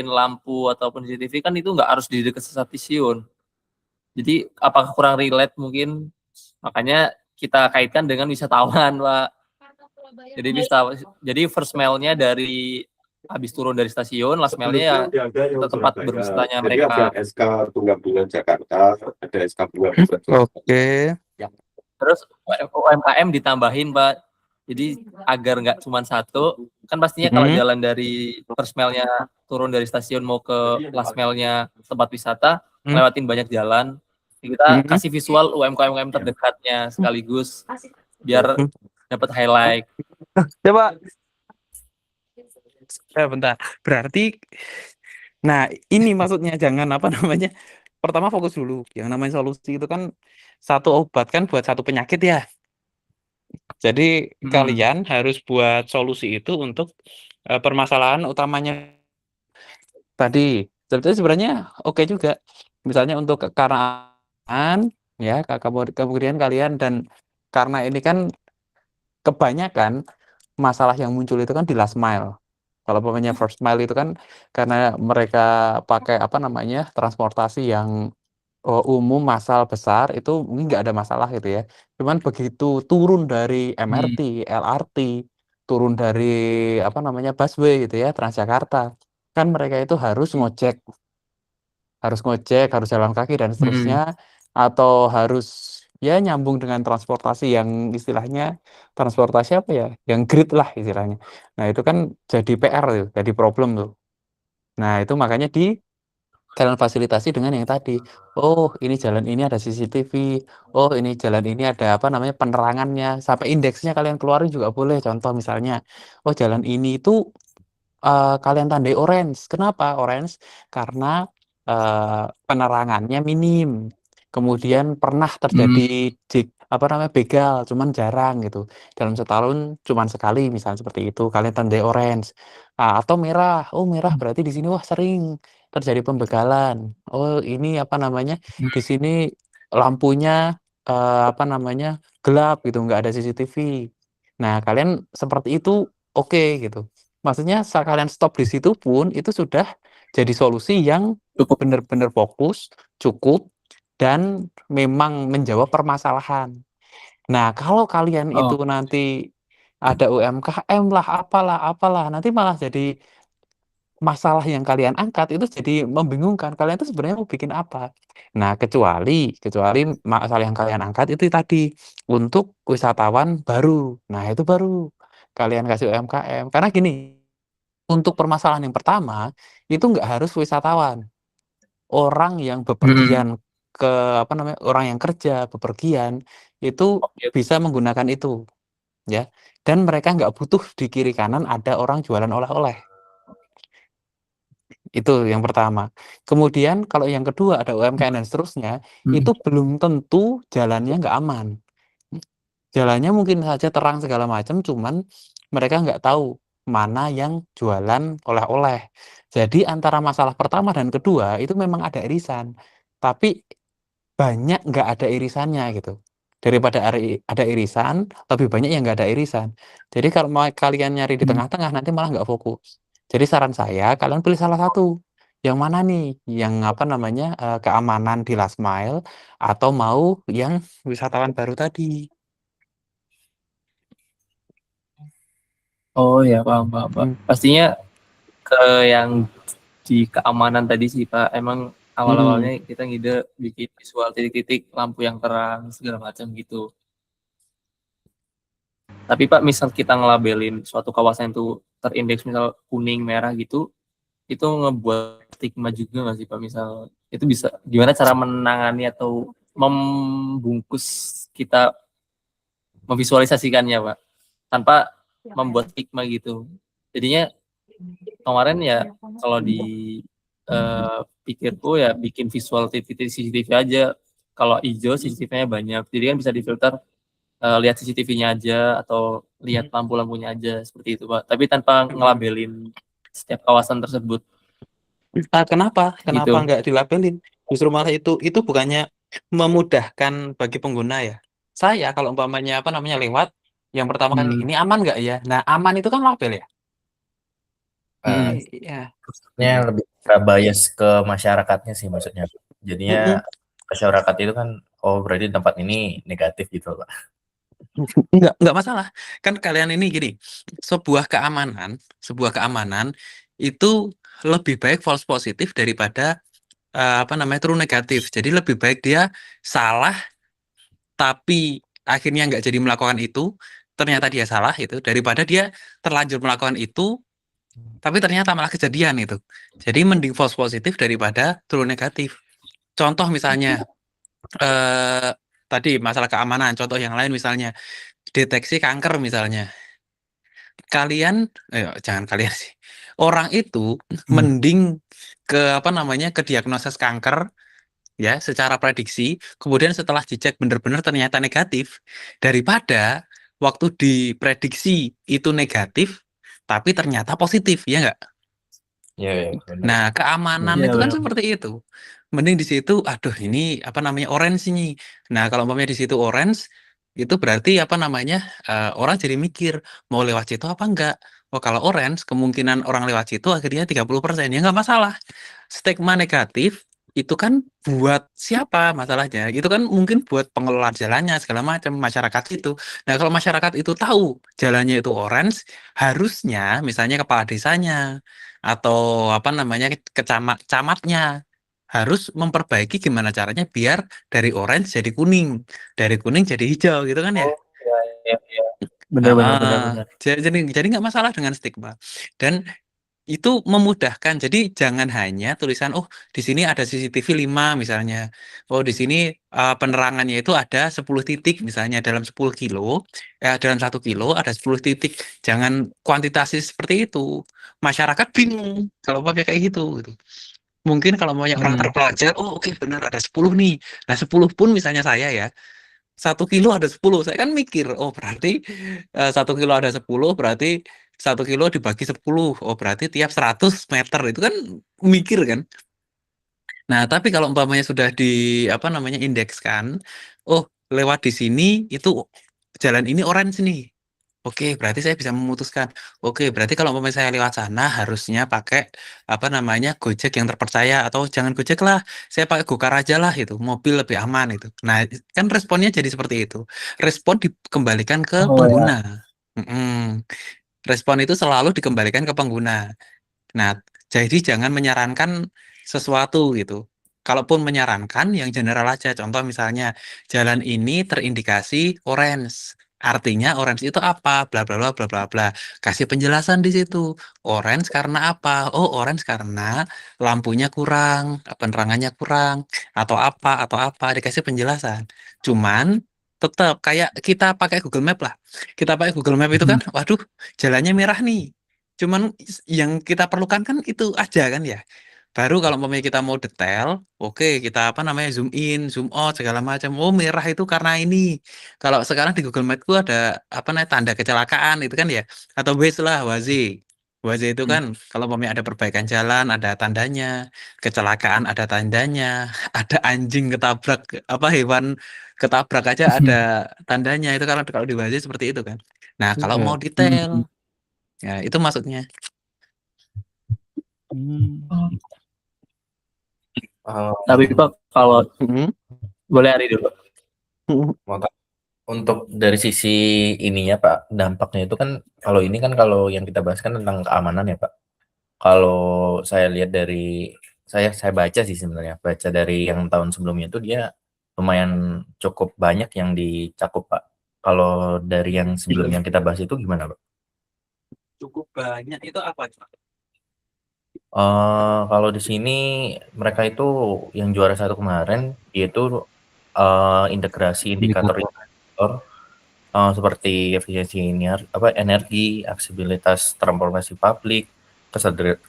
lampu ataupun CCTV kan itu nggak harus di dekat stasiun. Jadi apakah kurang relate mungkin? Makanya kita kaitkan dengan wisatawan, Pak. Jadi first mile-nya dari habis turun dari stasiun, last mile-nya ya ke tempat berwisatanya mereka. Jadi ada SK Bunga Jakarta, ada SK Bunga. Oke. Terus UMKM ditambahin, Pak. Jadi agar nggak cuma satu, kan pastinya kalau jalan dari first mile-nya turun dari stasiun mau ke last mile-nya tempat wisata, lewatin banyak jalan. Kita kasih visual UMKM terdekatnya sekaligus biar dapat highlight. Coba. Bentar. Berarti, nah ini maksudnya jangan pertama fokus dulu. Yang namanya solusi itu kan satu obat kan buat satu penyakit ya. Jadi kalian harus buat solusi itu untuk permasalahan utamanya tadi. Jadi sebenarnya oke juga. Misalnya untuk kekaraan ya, kemudian kalian dan karena ini kan kebanyakan masalah yang muncul itu kan di last mile. Kalau umpamanya first mile itu kan karena mereka pakai transportasi yang umum massal besar itu mungkin nggak ada masalah gitu ya. Cuman begitu turun dari MRT, LRT, turun dari busway gitu ya, Transjakarta, kan mereka itu harus ngojek, harus jalan kaki dan seterusnya, atau harus ya nyambung dengan transportasi yang istilahnya transportasi apa ya, yang grid lah istilahnya. Nah itu kan jadi PR tuh, jadi problem tuh. Nah itu makanya kalian fasilitasi dengan yang tadi. Oh, ini jalan ini ada CCTV. Oh, ini jalan ini ada penerangannya. Sampai indeksnya kalian keluarin juga boleh. Contoh misalnya, oh jalan ini itu kalian tandai orange. Kenapa orange? Karena penerangannya minim. Kemudian pernah terjadi begal, cuman jarang gitu. Dalam setahun cuman sekali, misalnya seperti itu. Kalian tandai orange. Atau merah. Oh, merah berarti di sini wah sering terjadi pembegalan. Oh, ini di sini lampunya gelap gitu, nggak ada CCTV. Nah, kalian seperti itu oke gitu. Maksudnya saat kalian stop di situ pun itu sudah jadi solusi yang benar-benar fokus, cukup, dan memang menjawab permasalahan. Nah, kalau kalian itu nanti ada UMKM lah, apalah, nanti malah jadi masalah yang kalian angkat itu jadi membingungkan. Kalian itu sebenarnya mau bikin apa? Nah, kecuali masalah yang kalian angkat itu tadi untuk wisatawan baru. Nah, itu baru kalian kasih UMKM. Karena gini, untuk permasalahan yang pertama itu nggak harus wisatawan. Orang yang bepergian orang yang kerja bepergian itu bisa menggunakan itu, ya. Dan mereka nggak butuh di kiri kanan ada orang jualan oleh-oleh. Itu yang pertama. Kemudian kalau yang kedua ada UMKM dan seterusnya, itu belum tentu jalannya nggak aman. Jalannya mungkin saja terang segala macam, cuman mereka nggak tahu mana yang jualan oleh-oleh. Jadi antara masalah pertama dan kedua itu memang ada irisan, tapi banyak nggak ada irisannya gitu. Daripada ada irisan, lebih banyak yang nggak ada irisan. Jadi kalau kalian nyari di tengah-tengah nanti malah nggak fokus. Jadi saran saya kalian pilih salah satu. Yang mana nih? Yang keamanan di last mile atau mau yang wisatawan baru tadi? Oh ya, paham, Pak. Pastinya ke yang di keamanan tadi sih, Pak. Emang awal-awalnya kita ngide bikin visual titik-titik lampu yang terang segala macam gitu. Tapi Pak, misal kita ngelabelin suatu kawasan itu terindeks misal kuning, merah gitu, itu ngebuat stigma juga nggak sih Pak? Misal itu bisa gimana cara menangani atau membungkus kita memvisualisasikannya Pak, tanpa membuat stigma gitu. Jadinya kemarin ya kalau di pikirku ya bikin visual CCTV aja. Kalau hijau CCTV-nya banyak, jadi kan bisa difilter lihat CCTV-nya aja atau lihat lampu-lampunya aja seperti itu Pak. Tapi tanpa ngelabelin setiap kawasan tersebut. Kenapa Gitu. nggak dilabelin? Justru malah itu bukannya memudahkan bagi pengguna ya. Saya kalau umpamanya lewat, yang pertama kali ini aman nggak ya? Nah, aman itu kan label ya. Nah, Iya. maksudnya lebih ke bias ke masyarakatnya sih maksudnya. Jadinya masyarakat itu kan, oh berarti tempat ini negatif gitu Pak. Enggak masalah. Kan kalian ini gini, sebuah keamanan itu lebih baik false positif daripada true negatif. Jadi lebih baik dia salah tapi akhirnya nggak jadi melakukan itu, ternyata dia salah itu, daripada dia terlanjur melakukan itu tapi ternyata malah kejadian itu. Jadi mending false positif daripada true negatif. Contoh misalnya tadi masalah keamanan, contoh yang lain misalnya deteksi kanker misalnya. Jangan kalian sih. Orang itu mending ke diagnosis kanker ya secara prediksi, kemudian setelah dicek benar-benar ternyata negatif, daripada waktu diprediksi itu negatif tapi ternyata positif, ya enggak? Iya, benar. Nah, keamanan Iya, itu kan benar. seperti itu. Mending di situ, aduh ini orange ini. Nah, kalau umpamanya di situ orange, itu berarti orang jadi mikir mau lewat situ apa enggak. Oh, kalau orange kemungkinan orang lewat situ akhirnya 30%, ya enggak masalah. Stigma negatif itu kan buat siapa masalahnya? Itu kan mungkin buat pengelola jalannya segala macam masyarakat itu. Nah, kalau masyarakat itu tahu jalannya itu orange, harusnya misalnya kepala desanya atau camatnya harus memperbaiki gimana caranya biar dari orange jadi kuning, dari kuning jadi hijau gitu kan ya. Oh, iya, iya. Benar. Jadi nggak masalah dengan stigma dan itu memudahkan. Jadi jangan hanya tulisan di sini ada CCTV 5 misalnya. Oh di sini penerangannya itu ada 10 titik misalnya dalam 10 kilo, dalam 1 kilo ada 10 titik. Jangan kuantitasnya seperti itu. Masyarakat bingung kalau pakai kayak gitu. Mungkin kalau mau orang terpelajar, oke, benar ada 10 nih. Nah 10 pun misalnya saya ya, 1 kilo ada 10. Saya kan mikir, berarti 1 kilo ada 10, berarti 1 kilo dibagi 10. Oh berarti tiap 100 meter itu kan mikir kan. Nah tapi kalau umpamanya sudah indekskan, lewat di sini itu jalan ini orange nih. Oke, berarti saya bisa memutuskan. Oke, berarti kalau umpamanya saya lewat sana harusnya pakai Gojek yang terpercaya atau jangan Gojek lah, saya pakai Gokar aja lah itu, mobil lebih aman itu. Nah, kan responnya jadi seperti itu. Respon dikembalikan ke Oh, ya. pengguna. Respon itu selalu dikembalikan ke pengguna. Nah, jadi jangan menyarankan sesuatu gitu. Kalaupun menyarankan yang general aja. Contoh misalnya jalan ini terindikasi orange. Artinya orange itu apa? Bla bla bla bla bla bla. Kasih penjelasan di situ. Orange karena apa? Oh, orange karena lampunya kurang, penerangannya kurang, atau apa. Dikasih penjelasan. Cuman tetap kayak kita pakai Google Map lah. Kita pakai Google Map itu kan, waduh, jalannya merah nih. Cuman yang kita perlukan kan itu aja kan ya. Baru kalau umpamanya kita mau detail, oke kita zoom in, zoom out segala macam. Oh merah itu karena ini. Kalau sekarang di Google Map itu ada tanda kecelakaan itu kan ya. Atau Waze lah, Waze. Waze itu kan kalau umpamanya ada perbaikan jalan ada tandanya, kecelakaan ada tandanya, ada anjing ketabrak hewan ketabrak aja ada tandanya. Itu kalau di Waze seperti itu kan. Nah, kalau mau detail, ya itu maksudnya. Tapi Pak, kalau boleh Ari dulu. Untuk dari sisi ininya Pak, dampaknya itu kan kalau yang kita bahas kan tentang keamanan ya Pak. Kalau saya lihat dari saya baca sih sebenarnya, baca dari yang tahun sebelumnya itu dia lumayan cukup banyak yang dicakup Pak. Kalau dari yang sebelum yang kita bahas itu gimana Pak? Cukup banyak itu apa? Kalau di sini mereka itu yang juara 1 kemarin yaitu integrasi indikator seperti efisiensi energi, aksesibilitas transportasi publik,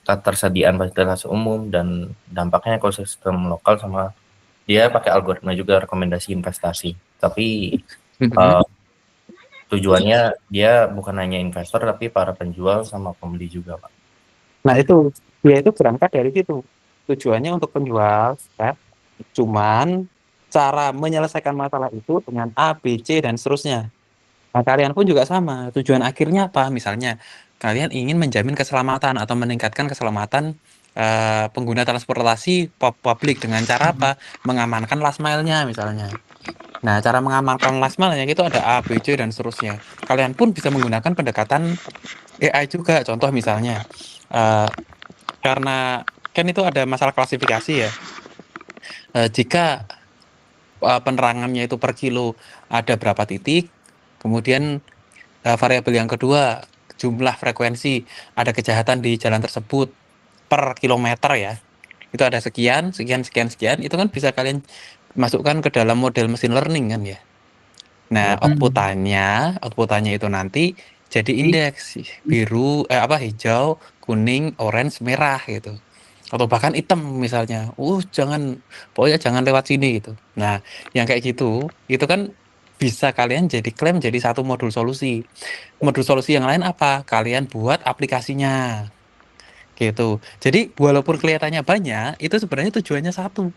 ketersediaan fasilitas umum, dan dampaknya ekosistem lokal, sama dia pakai algoritma juga rekomendasi investasi. Tapi tujuannya dia bukan hanya investor tapi para penjual sama pembeli juga Pak. Nah itu dia itu berangkat dari situ. Tujuannya untuk penjual, ya. Cuman cara menyelesaikan masalah itu dengan A, B, C dan seterusnya. Nah, kalian pun juga sama. Tujuan akhirnya apa? Misalnya kalian ingin menjamin keselamatan atau meningkatkan keselamatan pengguna transportasi publik dengan cara apa? Mengamankan last mile-nya misalnya. Nah, cara mengamankan last mile-nya itu ada A, B, C, dan seterusnya. Kalian pun bisa menggunakan pendekatan AI juga. Contoh misalnya, karena kan itu ada masalah klasifikasi ya. Jika penerangannya itu per kilo ada berapa titik, kemudian variabel yang kedua, jumlah frekuensi ada kejahatan di jalan tersebut per kilometer ya. Itu ada sekian, itu kan bisa kalian masukkan ke dalam model mesin learning kan ya. Nah, outputannya itu nanti jadi indeks biru, hijau, kuning, orange, merah gitu. Atau bahkan hitam misalnya. Pokoknya jangan lewat sini gitu. Nah, yang kayak gitu, itu kan bisa kalian klaim jadi satu modul solusi. Modul solusi yang lain apa? Kalian buat aplikasinya. Gitu. Jadi walaupun kelihatannya banyak, itu sebenarnya tujuannya satu.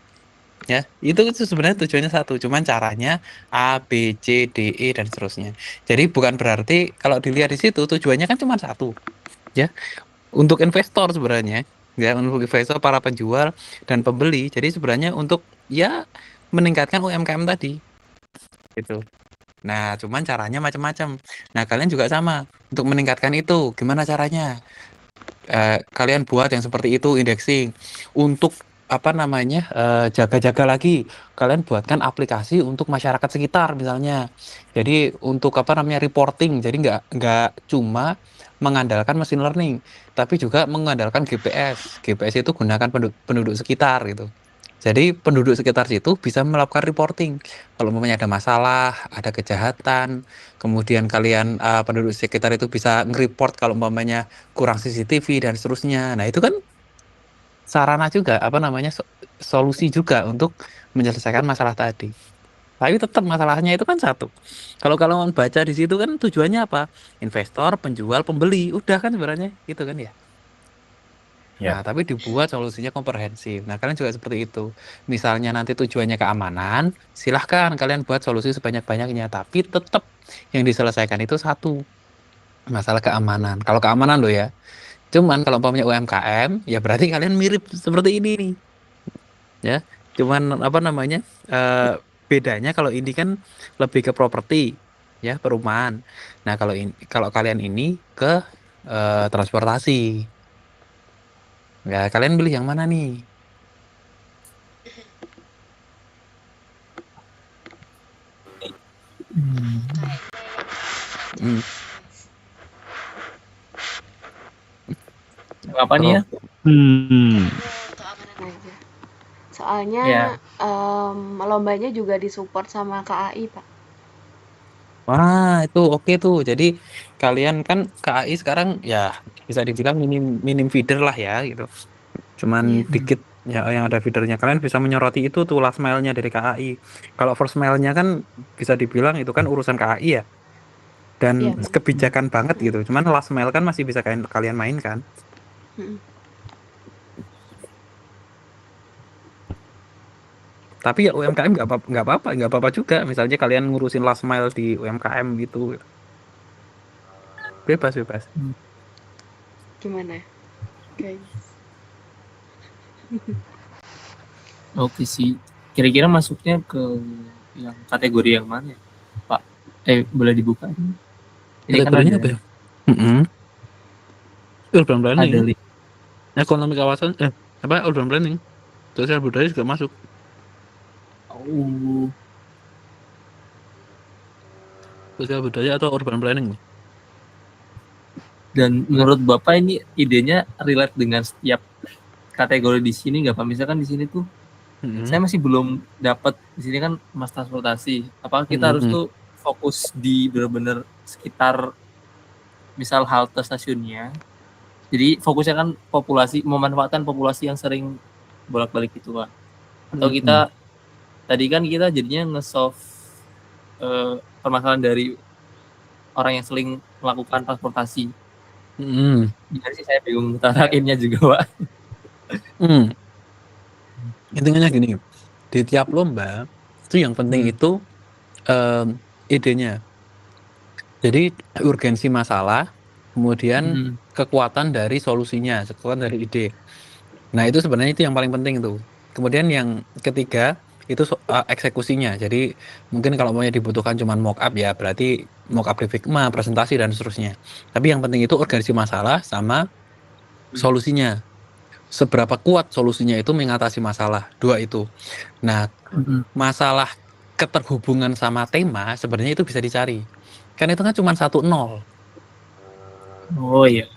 Ya, itu sebenarnya tujuannya satu, cuman caranya A, B, C, D, E dan seterusnya. Jadi bukan berarti kalau dilihat di situ tujuannya kan cuma satu, ya. Untuk investor sebenarnya, ya, untuk investor, para penjual dan pembeli. Jadi sebenarnya untuk ya meningkatkan UMKM tadi, gitu. Nah, cuman caranya macam-macam. Nah, kalian juga sama untuk meningkatkan itu. Gimana caranya? Kalian buat yang seperti itu indexing untuk jaga-jaga lagi. Kalian buatkan aplikasi untuk masyarakat sekitar misalnya. Jadi untuk reporting. Jadi nggak cuma mengandalkan machine learning, tapi juga mengandalkan GPS. GPS itu gunakan penduduk sekitar gitu. Jadi penduduk sekitar situ bisa melakukan reporting. Kalau umpamanya ada masalah, ada kejahatan, kemudian kalian penduduk sekitar itu bisa nge-report kalau umpamanya kurang CCTV dan seterusnya. Nah, itu kan sarana juga solusi juga untuk menyelesaikan masalah tadi. Tapi tetap masalahnya itu kan satu. Kalau baca di situ kan tujuannya apa? Investor, penjual, pembeli, udah kan sebenarnya gitu kan ya. Ya. Nah, tapi dibuat solusinya komprehensif. Nah, kalian juga seperti itu. Misalnya nanti tujuannya keamanan, silahkan kalian buat solusi sebanyak-banyaknya. Tapi tetap yang diselesaikan itu satu, masalah keamanan. Kalau keamanan loh ya. Cuman kalau umpamanya UMKM, ya berarti kalian mirip seperti ini nih. Ya, cuman bedanya kalau ini kan lebih ke properti, ya, perumahan. Nah, kalau kalian ini ke transportasi. Ya, kalian pilih yang mana nih? Hmm. Apa nih ya? Untuk amanan aja. Soalnya Ya. lombanya juga disupport sama KAI, Pak. Wah, itu oke tuh. Jadi kalian kan KAI sekarang ya bisa dibilang minim feeder lah ya gitu. Cuman Iya. dikit ya yang ada feedernya. Kalian bisa menyoroti itu tuh last mile-nya dari KAI. Kalau first mile-nya kan bisa dibilang itu kan urusan KAI ya. Dan Iya, benar. kebijakan banget gitu. Cuman last mile kan masih bisa kalian mainkan. Mm-mm. Tapi ya UMKM nggak apa-apa juga. Misalnya kalian ngurusin last mile di UMKM gitu. Bebas. Gimana, guys? Oke sih. Kira-kira masuknya ke yang kategori yang mana ya, Pak? Boleh dibuka? Ini kan Kategorinya ada, apa ya? Urban planning, ada ekonomi kawasan, urban planning, sosial budaya juga masuk. Sosial budaya atau urban planning. Dan menurut Bapak ini idenya relate dengan setiap kategori di sini nggak Pak? Misalkan di sini tuh saya masih belum dapat, di sini kan mas transportasi. Apakah kita harus tuh fokus di benar-benar sekitar misal halte stasiunnya. Jadi fokusnya kan memanfaatkan populasi yang sering bolak-balik itu Pak. Atau kita tadi kan kita jadinya nge-solve permasalahan dari orang yang sering melakukan transportasi. Jadi sih saya bingung tarakinnya juga Pak. Intinya gini, di tiap lomba itu yang penting itu idenya. Jadi urgensi masalah kemudian kekuatan dari solusinya, kekuatan dari ide. Nah, itu sebenarnya itu yang paling penting tuh. Kemudian yang ketiga itu eksekusinya. Jadi mungkin kalau mau dibutuhkan cuma mock up ya berarti mock up di Figma, presentasi dan seterusnya. Tapi yang penting itu organisasi masalah sama solusinya. Seberapa kuat solusinya itu mengatasi masalah. Dua itu. Nah, masalah keterhubungan sama tema sebenarnya itu bisa dicari. Kan itu kan cuma 1-0. Oh iya.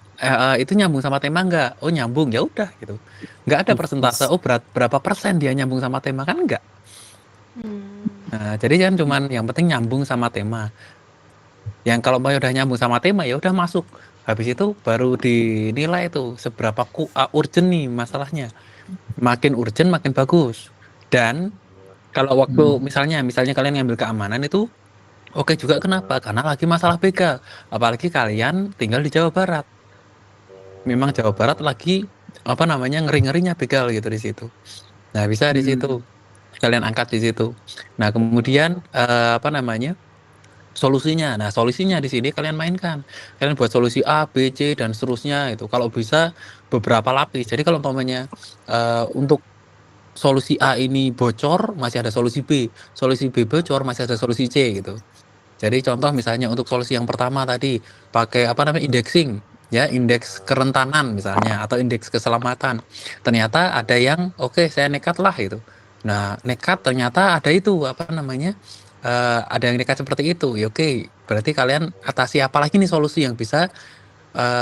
Itu nyambung sama tema enggak? Oh nyambung, ya udah gitu. Enggak ada persentase. Oh berapa persen dia nyambung sama tema kan enggak. Nah, jadi kan cuman yang penting nyambung sama tema. Yang kalau mau udah nyambung sama tema ya udah masuk. Habis itu baru dinilai tuh seberapa urgent nih masalahnya. Makin urgent makin bagus. Dan kalau waktu misalnya kalian ngambil keamanan itu oke juga, kenapa? Karena lagi masalah begal. Apalagi kalian tinggal di Jawa Barat. Memang Jawa Barat lagi ngeri-ngerinya begal gitu di situ. Nah, bisa di situ kalian angkat di situ. Nah, kemudian solusinya. Nah, solusinya di sini kalian mainkan. Kalian buat solusi A, B, C dan seterusnya itu. Kalau bisa beberapa lapis. Jadi kalau umpamanya untuk solusi A ini bocor, masih ada solusi B. Solusi B bocor, masih ada solusi C gitu. Jadi contoh misalnya untuk solusi yang pertama tadi pakai indexing, ya indeks kerentanan misalnya atau indeks keselamatan. Ternyata ada yang oke, saya nekat lah itu. Nah, nekat ternyata ada itu ada yang nekat seperti itu. Ya oke, berarti kalian atasi apalagi nih solusi yang bisa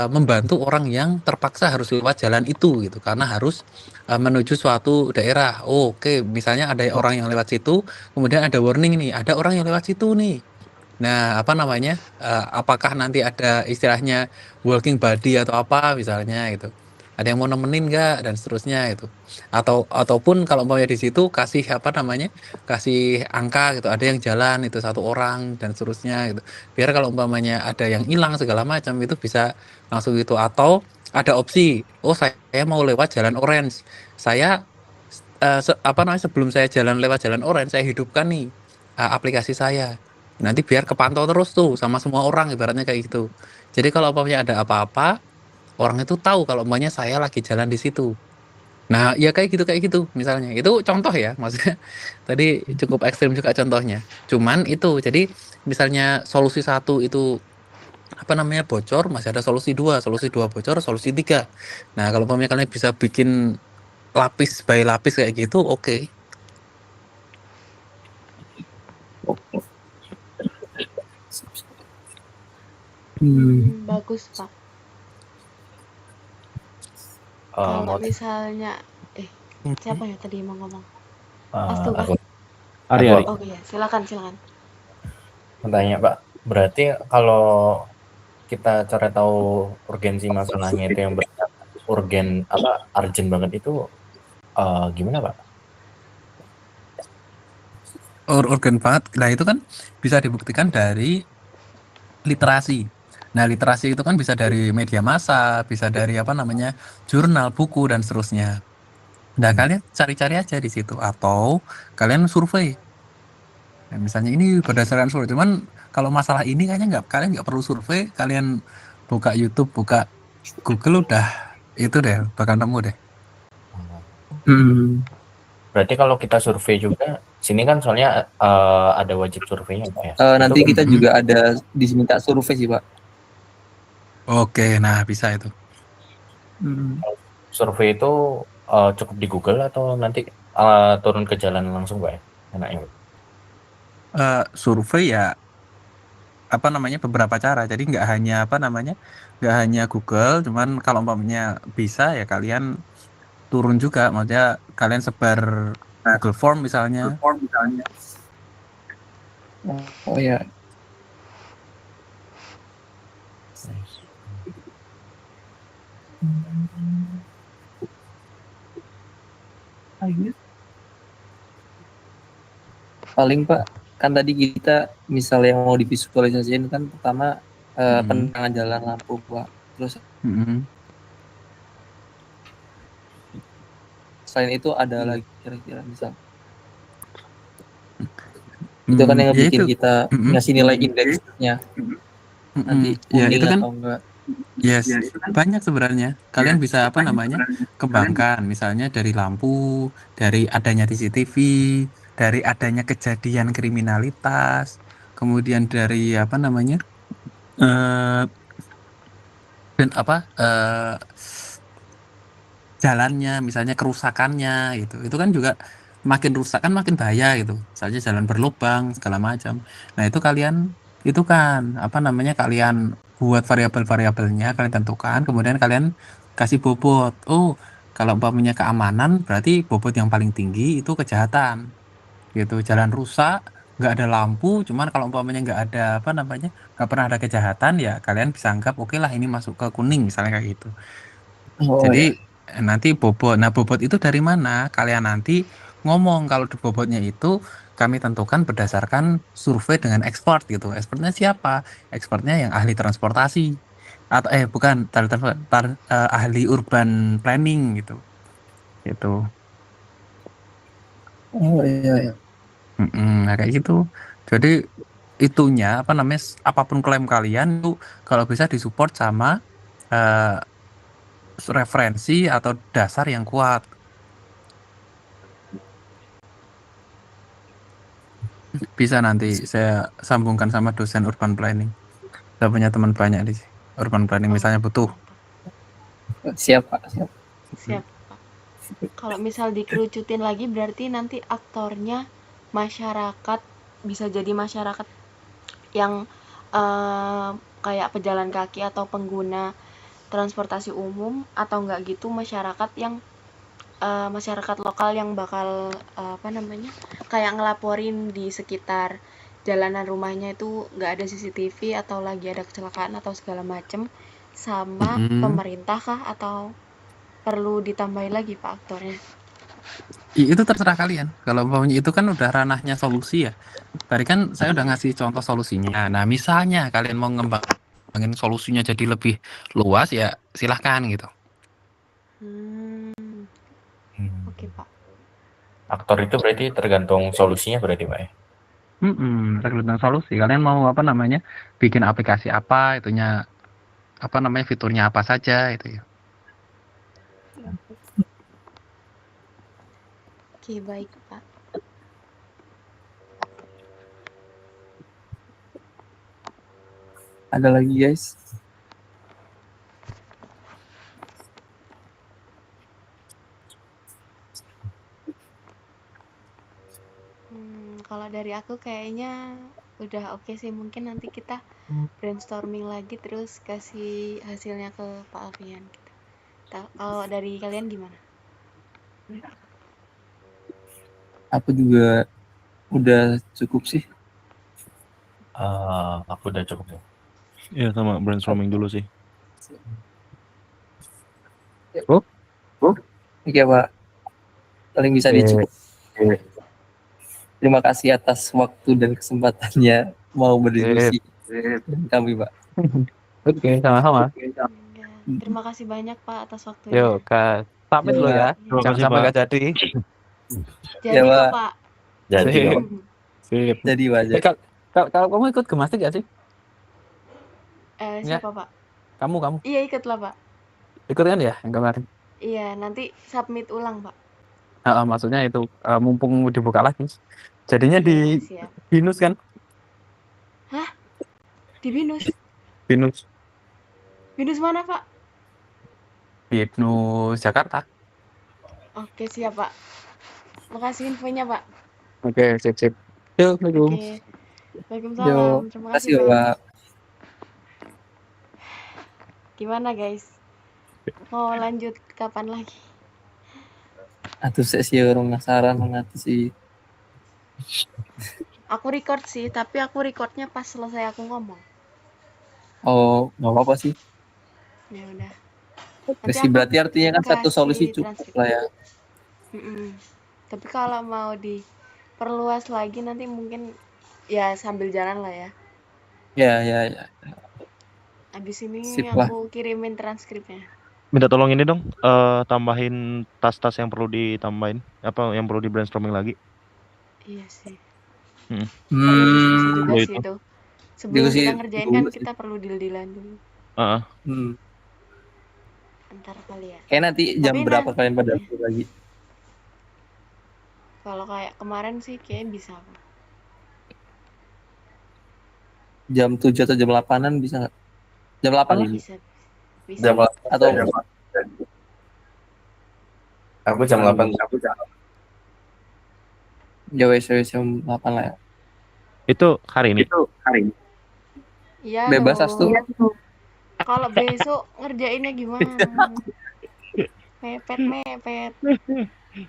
membantu orang yang terpaksa harus lewat jalan itu gitu karena harus menuju suatu daerah. Oke, misalnya ada orang yang lewat situ, kemudian ada warning nih, ada orang yang lewat situ nih. Nah, apakah nanti ada istilahnya walking body atau apa misalnya gitu. Ada yang mau nemenin nggak dan seterusnya itu. Ataupun kalau mau di situ kasih kasih angka gitu. Ada yang jalan itu 1 orang dan seterusnya gitu. Biar kalau umpamanya ada yang hilang segala macam itu bisa langsung itu. Atau ada opsi, oh saya mau lewat jalan orange. Saya sebelum saya lewat jalan orange saya hidupkan nih aplikasi saya. Nanti biar kepantau terus tuh sama semua orang ibaratnya kayak gitu. Jadi kalau umpamanya ada apa-apa, orang itu tahu kalau umpamanya saya lagi jalan di situ. Nah, ya kayak gitu misalnya. Itu contoh ya, maksudnya tadi cukup ekstrim juga contohnya. Cuman itu, jadi misalnya solusi 1 itu bocor, masih ada solusi 2 bocor, solusi 3. Nah, kalau umpamanya kalian bisa bikin lapis by lapis kayak gitu, oke. Bagus, Pak. Kalau misalnya siapa ya tadi mau ngomong? Astu, Pak? Ari. Oke ya, silakan. Tanya Pak, berarti kalau kita cara tahu urgensi masalahnya itu yang urgen urgent banget itu gimana Pak? Urgen banget. Nah, itu kan bisa dibuktikan dari literasi. Nah, literasi itu kan bisa dari media massa, bisa dari jurnal, buku dan seterusnya. Nah, kalian cari-cari aja di situ atau kalian survei. Nah, misalnya ini berdasarkan survei. Cuman kalau masalah ini kayaknya kalian nggak perlu survei, kalian buka YouTube, buka Google udah itu deh, bakal nemu deh. Berarti kalau kita survei juga, sini kan soalnya ada wajib surveinya Pak ya. Nanti kita juga ada diminta survei sih Pak. Oke, nah bisa itu. Survei itu cukup di Google atau nanti turun ke jalan langsung Pak ya? Enaknya. Survei ya beberapa cara. Jadi nggak hanya Google, cuman kalau umpamanya bisa ya kalian turun juga, maksudnya kalian sebar Google Form misalnya. Oh ya. Paling Pak, kan tadi kita misalnya mau divisualisasiin kan pertama penerangan jalan lampu Pak. Terus selain itu ada lagi kira-kira misal itu kan yang bikin kita ngasih nilai indeksnya nanti kuning itu kan atau enggak. Yes, banyak sebenarnya. Kalian bisa apa namanya kembangkan, misalnya dari lampu, dari adanya CCTV, dari adanya kejadian kriminalitas, kemudian dari apa namanya eh dan apa jalannya, misalnya kerusakannya gitu. Itu kan juga makin rusak kan makin bahaya gitu. Misalnya jalan berlubang segala macam. Nah, itu kalian itu kan apa namanya kalian buat variabel-variabelnya, kalian tentukan, kemudian kalian kasih bobot. Oh, kalau umpamanya keamanan berarti bobot yang paling tinggi itu kejahatan gitu. Jalan rusak, nggak ada lampu, cuman kalau umpamanya nggak ada apa namanya nggak pernah ada kejahatan ya kalian bisa anggap oke lah ini masuk ke kuning misalnya kayak gitu. Oh Jadi ya. nanti bobot. Nah, bobot itu dari mana? Kalian nanti ngomong kalau di bobotnya itu kami tentukan berdasarkan survei dengan expert gitu. Expertnya siapa? Expertnya yang ahli transportasi atau bukan ahli urban planning gitu. Gitu. Oh iya ya. Nah, kayak gitu. Jadi itunya apa namanya apapun klaim kalian tuh kalau bisa disupport sama eh, referensi atau dasar yang kuat. Bisa nanti saya sambungkan sama dosen urban planning. Saya punya teman banyak di urban planning Oh, misalnya butuh. mantap. Siap Pak, siap. Siap, Pak. Kalau misal dikerucutin lagi berarti nanti aktornya masyarakat, bisa jadi masyarakat yang kayak pejalan kaki atau pengguna transportasi umum, atau enggak gitu masyarakat yang masyarakat lokal yang bakal apa namanya kayak ngelaporin di sekitar jalanan rumahnya itu nggak ada CCTV atau lagi ada kecelakaan atau segala macem, sama pemerintah kah atau perlu ditambahin lagi Pak aktornya? Itu terserah kalian. Kalau umpamanya itu kan udah ranahnya solusi ya. Tadi kan saya udah ngasih contoh solusinya. Nah, misalnya kalian mau ngembangin solusinya jadi lebih luas ya silahkan gitu. Oke Pak. Aktor itu berarti tergantung solusinya berarti Pak ya? Tergantung solusi. Kalian mau apa namanya bikin aplikasi apa, itunya apa namanya fiturnya apa saja itu ya. Oke baik Pak. Ada lagi guys? Kalau dari aku kayaknya udah oke sih, mungkin nanti kita brainstorming lagi terus kasih hasilnya ke Pak Alfian gitu. Kalau dari kalian gimana? Aku juga udah cukup sih. Aku udah cukup ya. Iya sama brainstorming dulu sih. Oh, iya Pak. Paling bisa dicukup. Terima kasih atas waktu dan kesempatannya mau berdiskusi dengan kami Pak. Oke, sama-sama. Ya, terima kasih banyak Pak atas waktunya. Yuk, pamit Ya, dulu ya. Pak. Terima Jangan kasih, sampai Pak. nggak jadi. Jadi Ya, kok Pak. Pak. Jadi Sip. kok. Sip. Jadi wajar. Kalau kamu ikut gemastik gak sih? Siapa Pak? Kamu Iya ikut lah Pak. ikut kan ya yang kemarin? Iya nanti submit ulang Pak. Maksudnya itu mumpung dibuka lagi. Jadinya Iya di siap. binus kan? Hah? Di Binus? Binus Binus mana Pak? Jakarta. Oke siap Pak. Makasih infonya Pak. Oke, sip. Yuk, Assalamualaikum. Oke. Waalaikumsalam. Yo, Terima kasih kasih Pak. Pak. Gimana guys? Mau lanjut kapan lagi? Atuh sesi orang penasaran ngerti sih. Aku record sih, tapi aku recordnya pas selesai aku ngomong. Oh, nggak apa-apa sih. Ya udah. Sesi berarti artinya kan satu solusi kasih cukup transkrip. lah ya. Tapi kalau mau diperluas lagi nanti mungkin ya sambil jalan lah ya. Ya. Abis ini Sip lah. aku kirimin transkripnya. Minta tolong ini dong, tambahin tas-tas yang perlu ditambahin, apa yang perlu di brainstorming lagi. Iya sih. Hmm. Perlu diskusi juga Oh, sih itu. itu. Sebelum Diskusi kita ngerjain dulu kan sih. kita perlu deal-dealan dulu. Ah, Hmm. Ntar kali ya. Kayak nanti jam Tapi berapa nanti kalian pada upload lagi? kalau kayak kemarin sih kayak bisa aku. Jam 7 atau jam 8-an bisa nggak? Jam 8 lah. Bisa. Bisa. Jam 8 Atau aku jam 8 ya wes jam 8 lah ya. Itu hari ini. Iya Bebas dong. Astu. Kalau besok ngerjainnya gimana? Mepet.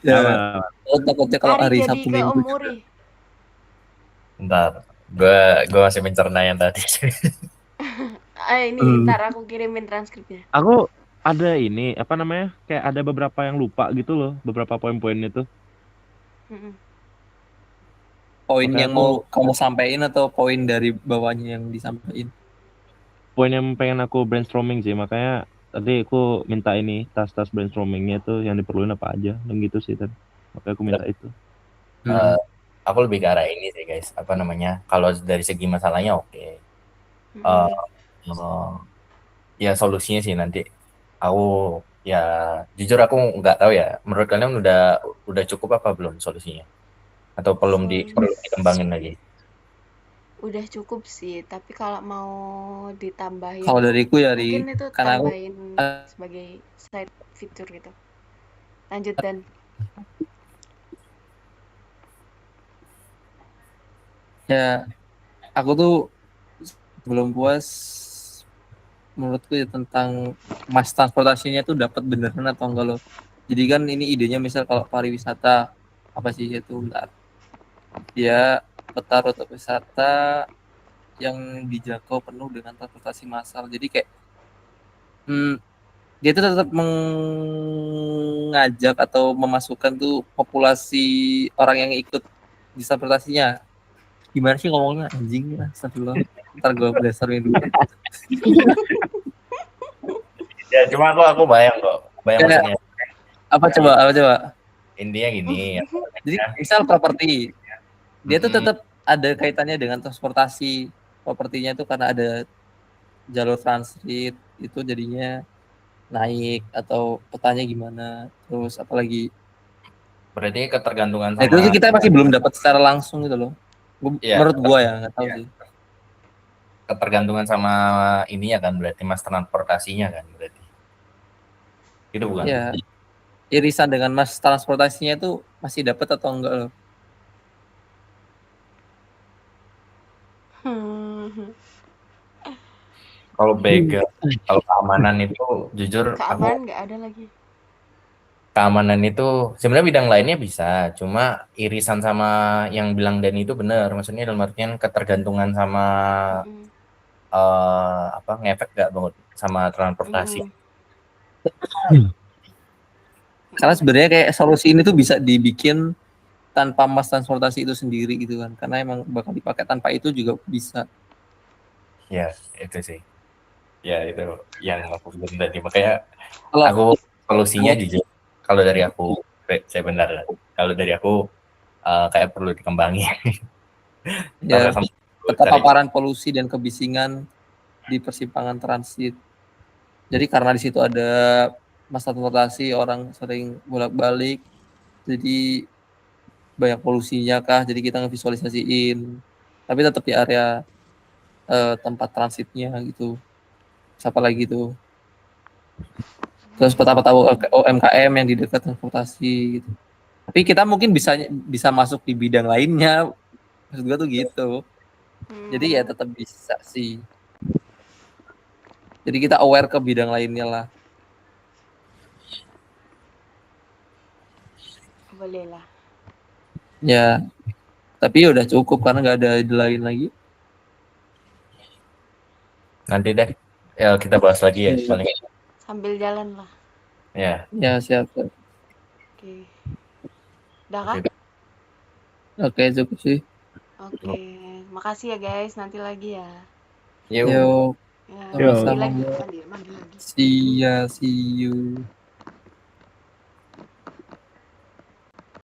Ya, Aman. takutnya kalau hari Ari jadi Sabtu ke Minggu Om juga. Muri. Bentar, gue masih mencerna yang tadi. Ini ntar aku kirimin transkripnya. Aku ada ini apa namanya? Kayak ada beberapa yang lupa gitu loh, beberapa poin-poin itu. Mm-mm. Poin Makanya yang mau kamu sampaikan atau poin dari bawahnya yang disampaikan? poin yang pengen aku brainstorming sih, makanya tadi aku minta ini tas-tas brainstormingnya tuh yang diperluin apa aja, dan gitu sih tadi. Makanya aku minta itu. Eh, aku lebih ke arah ini sih guys, apa namanya? Kalau dari segi masalahnya oke. Eh, eh, ya solusinya sih nanti. Aku ya jujur aku nggak tahu ya. Menurut kalian udah cukup apa belum solusinya? Atau perlu dikembangin lagi? Udah cukup sih, tapi kalau mau ditambahin Kalau dariku ya mungkin itu karena aku tambahin sebagai side feature gitu. Lanjut Dan. ya aku tuh belum puas menurutku ya tentang mas transportasinya tuh dapat beneran atau enggak loh. Jadi kan ini idenya misal kalau pariwisata apa sih itu bentar. Dia peta rute wisata yang dijangkau penuh dengan transportasi massal. Jadi kayak dia tuh tetap mengajak atau memasukkan tuh populasi orang yang ikut di transportasinya. Gimana sih ngomongnya anjing? Astagfirullah. Ntar gue brainstorming dulu. Ya cuma aku bayang kok. Bayang Kayak, maksudnya. apa coba? Intinya gini ya. Jadi misal properti, dia tuh tetap ada kaitannya dengan transportasi. Propertinya tuh karena ada jalur transit itu jadinya naik atau petanya gimana. Terus apalagi? Berarti ketergantungan Nah, itu sama sih kita masih belum dapat secara langsung gitu loh. ya, Menurut gua ya nggak tahu sih. ketergantungan sama ininya kan berarti mas transportasinya kan berarti. Itu bukan? Ya, irisan dengan mas transportasinya itu masih dapat atau enggak loh? Kalau begal, kalau keamanan itu jujur aku Keamanan nggak ada lagi. keamanan itu sebenarnya bidang lainnya bisa, cuma irisan sama yang bilang Dani itu benar. Maksudnya dalam artian ketergantungan sama apa ngefek gak banget sama transportasi. Karena sebenarnya kayak solusi ini tuh bisa dibikin tanpa mas transportasi itu sendiri gitu kan. Karena emang bakal dipakai tanpa itu juga bisa. Ya, itu sih. Ya, itu yang aku bilang tadi. Makanya Kalau aku solusinya jujur kalau dari aku saya benar. Kalau dari aku kayak perlu dikembangi. ya keterpaparan polusi dan kebisingan di persimpangan transit. Jadi karena di situ ada mas transportasi, orang sering bolak-balik, jadi banyak polusinya kah, jadi kita ngevisualisasiin. Tapi tetap di area tempat transitnya gitu. Siapa lagi tuh? Terus peta-peta UMKM yang di dekat transportasi gitu. Tapi kita mungkin bisa masuk di bidang lainnya. Maksud gue tuh gitu. Jadi ya tetap bisa sih. Jadi kita aware ke bidang lainnya lah. Boleh lah. Ya, tapi udah cukup karena nggak ada ide lain lagi. Nanti deh ya kita bahas lagi ya paling. Sambil jalan lah. Ya. Ya siap. Oke. Udah kah? Oke, cukup sih. Oke. Makasih ya guys. Nanti lagi ya. Yuk. Ya, Sama-sama. mandi lagi. See you.